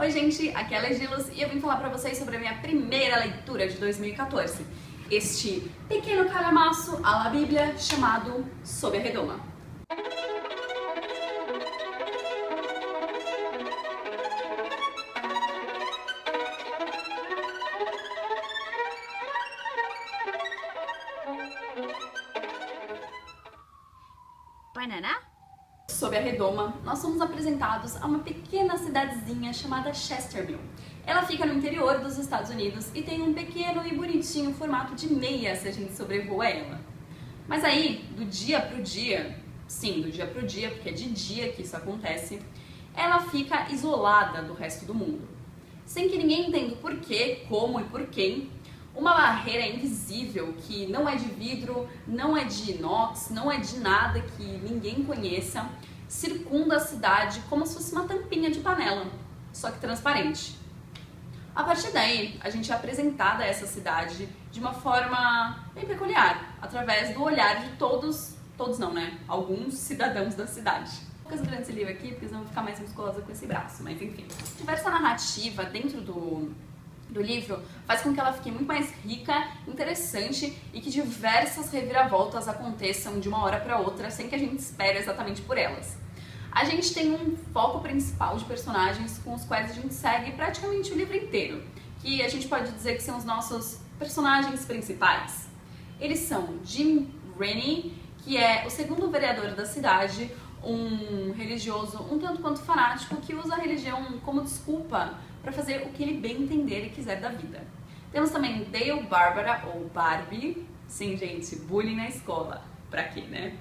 Oi gente, aqui é a Legilos e eu vim falar pra vocês sobre a minha primeira leitura de 2014. Este pequeno calhamaço à la Bíblia chamado Sob a Redoma. Banana? Sob a Redoma, nós somos apresentados a uma pequena cidadezinha chamada Chesterville. Ela fica no interior dos Estados Unidos e tem um pequeno e bonitinho formato de meia se a gente sobrevoa ela. Mas aí, do dia pro dia, sim, do dia pro dia, porque é de dia que isso acontece, ela fica isolada do resto do mundo. Sem que ninguém entenda o porquê, como e por quem, uma barreira invisível que não é de vidro, não é de inox, não é de nada que ninguém conheça, circunda a cidade como se fosse uma tampinha de panela, só que transparente. A partir daí, a gente é apresentada a essa cidade de uma forma bem peculiar, através do olhar de todos não, né? Alguns cidadãos da cidade. Vou ficar esse livro aqui, porque senão eu vou ficar mais musculosa com esse braço, mas enfim. Diversa narrativa dentro do livro faz com que ela fique muito mais rica, interessante e que diversas reviravoltas aconteçam de uma hora para outra sem que a gente espere exatamente por elas. A gente tem um foco principal de personagens com os quais a gente segue praticamente o livro inteiro, que a gente pode dizer que são os nossos personagens principais. Eles são Jim Rennie, que é o segundo vereador da cidade, um religioso um tanto quanto fanático que usa a religião como desculpa para fazer o que ele bem entender e quiser da vida. Temos também Dale Barbara, ou Barbie, sim gente, bullying na escola, pra quê, né?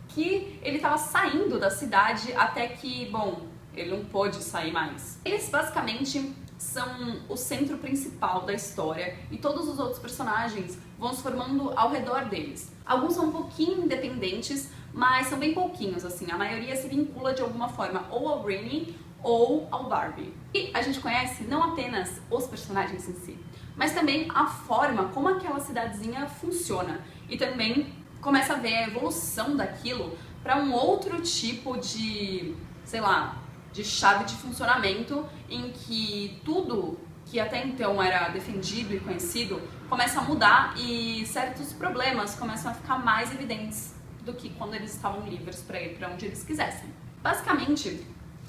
Que ele estava saindo da cidade até que, bom, ele não pôde sair mais. Eles basicamente são o centro principal da história e todos os outros personagens vão se formando ao redor deles. Alguns são um pouquinho independentes, mas são bem pouquinhos, assim, a maioria se vincula de alguma forma ou ao Rennie ou ao Barbie. E a gente conhece não apenas os personagens em si, mas também a forma como aquela cidadezinha funciona e também começa a ver a evolução daquilo para um outro tipo de, sei lá, de chave de funcionamento em que tudo que até então era defendido e conhecido começa a mudar e certos problemas começam a ficar mais evidentes do que quando eles estavam livres para ir para onde eles quisessem. Basicamente,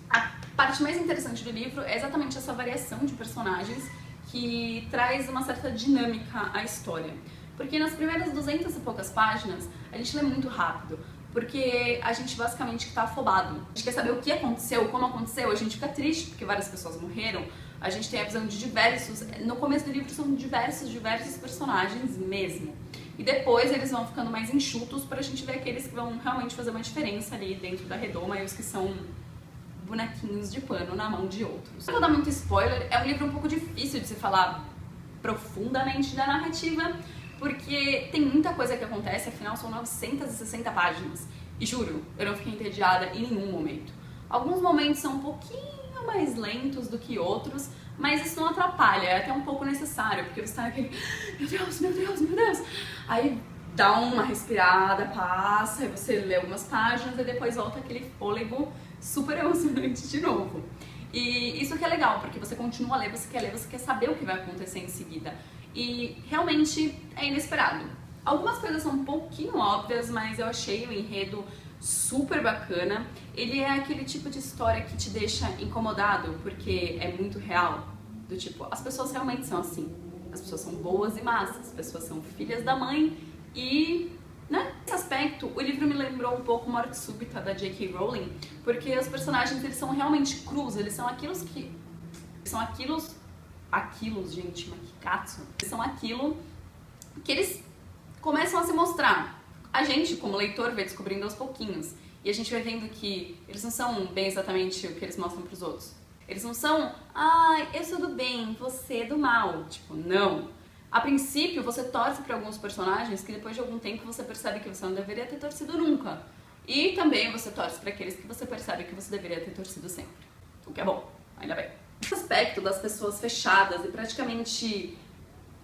a parte mais interessante do livro é exatamente essa variação de personagens que traz uma certa dinâmica à história. Porque nas primeiras 200 e poucas páginas, a gente lê muito rápido, porque a gente basicamente está afobado. A gente quer saber o que aconteceu, como aconteceu, a gente fica triste porque várias pessoas morreram, a gente tem a visão de diversos, no começo do livro são diversos personagens mesmo. E depois eles vão ficando mais enxutos pra gente ver aqueles que vão realmente fazer uma diferença ali dentro da redoma e os que são bonequinhos de pano na mão de outros. Não vou dar muito spoiler, é um livro um pouco difícil de se falar profundamente da narrativa, porque tem muita coisa que acontece, afinal são 960 páginas. E juro, eu não fiquei entediada em nenhum momento. Alguns momentos são um pouquinho mais lentos do que outros, mas isso não atrapalha, é até um pouco necessário, porque você tá naquele meu Deus, meu Deus, meu Deus. Aí dá uma respirada, passa, aí você lê algumas páginas e depois volta aquele fôlego super emocionante de novo. E isso que é legal, porque você continua a ler, você quer saber o que vai acontecer em seguida. E realmente é inesperado. Algumas coisas são um pouquinho óbvias, mas eu achei o enredo super bacana. Ele é aquele tipo de história que te deixa incomodado, porque é muito real. Do tipo, as pessoas realmente são assim. As pessoas são boas e más, as pessoas são filhas da mãe e... né? Nesse aspecto, o livro me lembrou um pouco Morte Súbita, da J.K. Rowling, porque os personagens, eles são realmente crus, eles são aqueles que... gente, makikatsu. Eles são aquilo que eles começam a se mostrar. A gente, como leitor, vai descobrindo aos pouquinhos. E a gente vai vendo que eles não são bem exatamente o que eles mostram pros outros. Eles não são, eu sou do bem, você é do mal. Tipo, não. A princípio, você torce para alguns personagens que depois de algum tempo você percebe que você não deveria ter torcido nunca. E também você torce para aqueles que você percebe que você deveria ter torcido sempre. O que é bom, ainda bem. Esse aspecto das pessoas fechadas e praticamente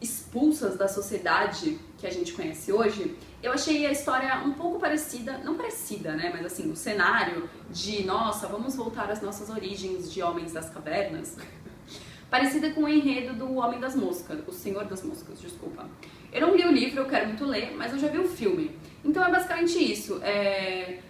expulsas da sociedade que a gente conhece hoje, eu achei a história um pouco parecida, não parecida, né, mas assim, o cenário de, nossa, vamos voltar às nossas origens de Homens das Cavernas, parecida com o enredo do Homem das Moscas, o Senhor das Moscas, desculpa. Eu não li o livro, eu quero muito ler, mas eu já vi o filme. Então é basicamente isso,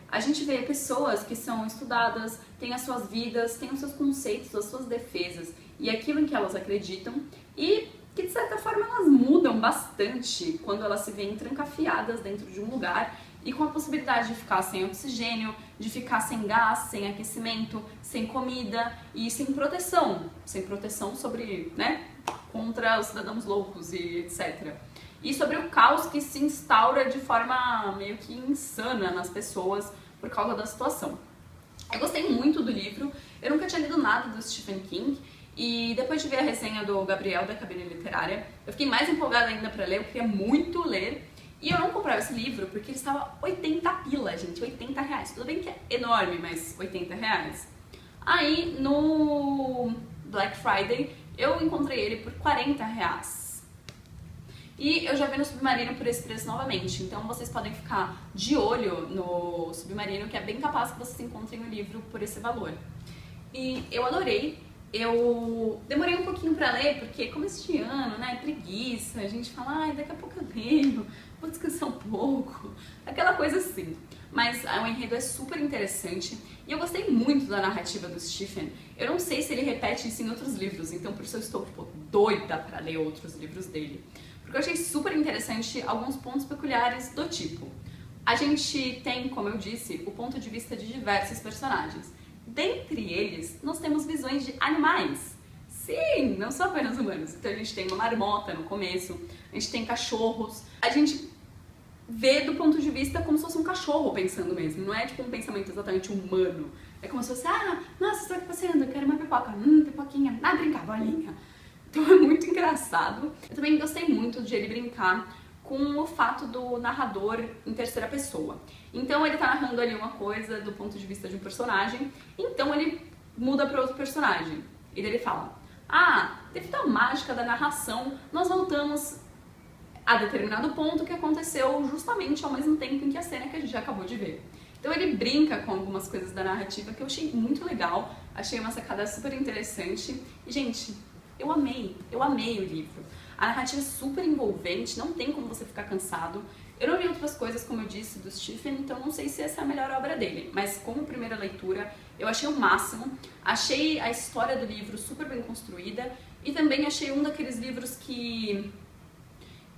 a gente vê pessoas que são estudadas, têm as suas vidas, têm os seus conceitos, as suas defesas e aquilo em que elas acreditam e que de certa forma elas mudam bastante quando elas se veem trancafiadas dentro de um lugar e com a possibilidade de ficar sem oxigênio, de ficar sem gás, sem aquecimento, sem comida e sem proteção sobre, né, contra os cidadãos loucos e etc. E sobre o caos que se instaura de forma meio que insana nas pessoas por causa da situação. Eu gostei muito do livro, eu nunca tinha lido nada do Stephen King, e depois de ver a resenha do Gabriel da Cabine Literária, eu fiquei mais empolgada ainda pra ler, eu queria muito ler. E eu não comprava esse livro porque ele estava 80 pila, gente, 80 reais. Tudo bem que é enorme, mas 80 reais. Aí no Black Friday eu encontrei ele por 40 reais. E eu já vi no Submarino por esse preço novamente, então vocês podem ficar de olho no Submarino, que é bem capaz que vocês encontrem o livro por esse valor. E eu adorei. Eu demorei um pouquinho pra ler, porque começo de ano, né, preguiça, a gente fala, ai, daqui a pouco eu leio, vou descansar um pouco, aquela coisa assim. Mas o enredo é super interessante e eu gostei muito da narrativa do Stephen. Eu não sei se ele repete isso em outros livros, então por isso eu estou, tipo, doida pra ler outros livros dele. Porque eu achei super interessante alguns pontos peculiares do tipo. A gente tem, como eu disse, o ponto de vista de diversos personagens. Dentre eles, nós temos visões de animais. Sim, não são apenas humanos. Então a gente tem uma marmota no começo, a gente tem cachorros. A gente vê do ponto de vista como se fosse um cachorro pensando mesmo. Não é tipo um pensamento exatamente humano. É como se fosse, nossa, estou aqui passeando, eu quero uma pipoca. Pipoquinha, brincar, bolinha. Então é muito engraçado. Eu também gostei muito de ele brincar com o fato do narrador em terceira pessoa. Então ele tá narrando ali uma coisa do ponto de vista de um personagem, então ele muda para outro personagem. E daí ele fala, devido à mágica da narração, nós voltamos a determinado ponto que aconteceu justamente ao mesmo tempo em que a cena que a gente já acabou de ver. Então ele brinca com algumas coisas da narrativa que eu achei muito legal, achei uma sacada super interessante. E, gente, eu amei o livro. A narrativa é super envolvente, não tem como você ficar cansado. Eu não vi outras coisas, como eu disse, do Stephen, então não sei se essa é a melhor obra dele. Mas como primeira leitura, eu achei o máximo. Achei a história do livro super bem construída e também achei um daqueles livros que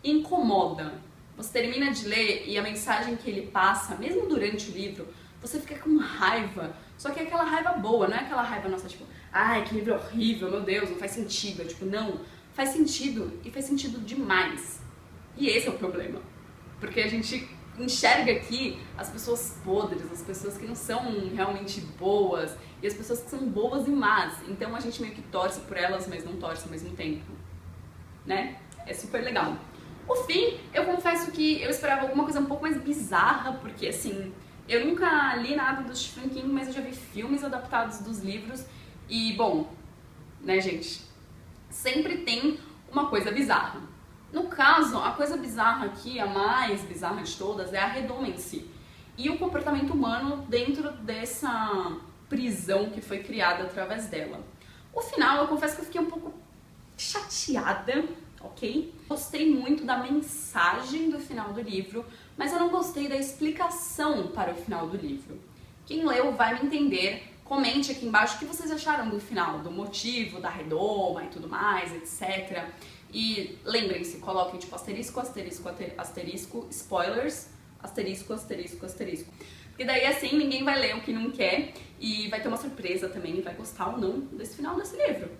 incomoda. Você termina de ler e a mensagem que ele passa, mesmo durante o livro, você fica com raiva. Só que é aquela raiva boa, não é aquela raiva, nossa, tipo, que livro horrível, meu Deus, não faz sentido. É tipo, não, faz sentido e faz sentido demais. E esse é o problema. Porque a gente enxerga aqui as pessoas podres, as pessoas que não são realmente boas e as pessoas que são boas e más. Então a gente meio que torce por elas, mas não torce ao mesmo tempo, né? É super legal. O fim, eu confesso que eu esperava alguma coisa um pouco mais bizarra, porque assim, eu nunca li nada do Stephen King, mas eu já vi filmes adaptados dos livros e, bom, né, gente, sempre tem uma coisa bizarra. No caso, a coisa bizarra aqui, a mais bizarra de todas, é a redoma em si. E o comportamento humano dentro dessa prisão que foi criada através dela. O final, eu confesso que eu fiquei um pouco chateada, ok? Gostei muito da mensagem do final do livro, mas eu não gostei da explicação para o final do livro. Quem leu vai me entender. Comente aqui embaixo o que vocês acharam do final, do motivo, da redoma e tudo mais, etc. E lembrem-se, coloquem tipo asterisco, asterisco, asterisco, spoilers, asterisco, asterisco, asterisco. Porque daí assim ninguém vai ler o que não quer e vai ter uma surpresa também, vai gostar ou não desse final desse livro.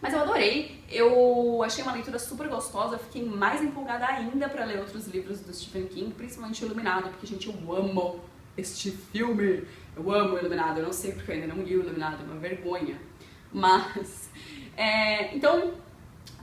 Mas eu adorei, eu achei uma leitura super gostosa, fiquei mais empolgada ainda pra ler outros livros do Stephen King, principalmente Iluminado, porque, gente, eu amo este filme, eu amo o Iluminado, eu não sei porque eu ainda não li o Iluminado, é uma vergonha. Mas, então,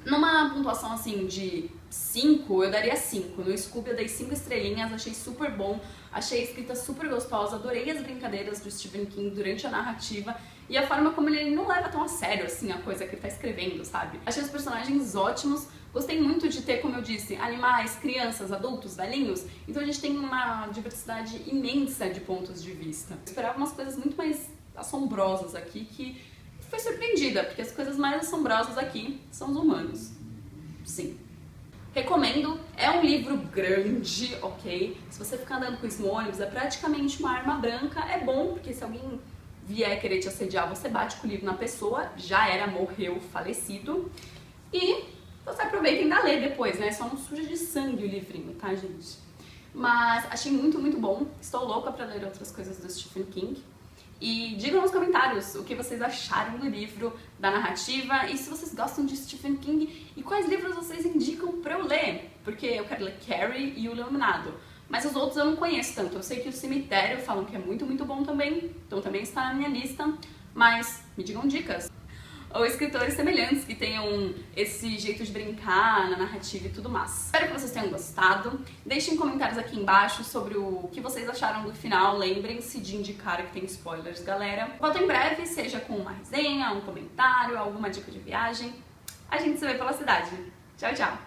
numa pontuação assim de 5, eu daria 5. No Scooby eu dei 5 estrelinhas, achei super bom, achei a escrita super gostosa, adorei as brincadeiras do Stephen King durante a narrativa e a forma como ele não leva tão a sério assim a coisa que ele tá escrevendo, sabe? Achei os personagens ótimos, gostei muito de ter, como eu disse, animais, crianças, adultos, velhinhos, então a gente tem uma diversidade imensa de pontos de vista. Eu esperava umas coisas muito mais assombrosas aqui, que fui surpreendida, porque as coisas mais assombrosas aqui são os humanos. Sim. Recomendo, é um livro grande, ok? Se você ficar andando com isso no ônibus, é praticamente uma arma branca, é bom, porque se alguém vier querer te assediar, você bate com o livro na pessoa, já era, morreu, falecido. E você aproveita e ainda lê depois, né? Só não suja de sangue o livrinho, tá, gente? Mas achei muito, muito bom. Estou louca pra ler outras coisas do Stephen King. E digam nos comentários o que vocês acharam do livro, da narrativa, e se vocês gostam de Stephen King e quais livros vocês indicam pra eu ler. Porque eu quero ler Carrie e O Iluminado. Mas os outros eu não conheço tanto. Eu sei que o Cemitério falam que é muito, muito bom também, então também está na minha lista. Mas me digam dicas. Ou escritores semelhantes que tenham esse jeito de brincar na narrativa e tudo mais. Espero que vocês tenham gostado. Deixem comentários aqui embaixo sobre o que vocês acharam do final. Lembrem-se de indicar que tem spoilers, galera. Volto em breve, seja com uma resenha, um comentário, alguma dica de viagem. A gente se vê pela cidade. Tchau, tchau!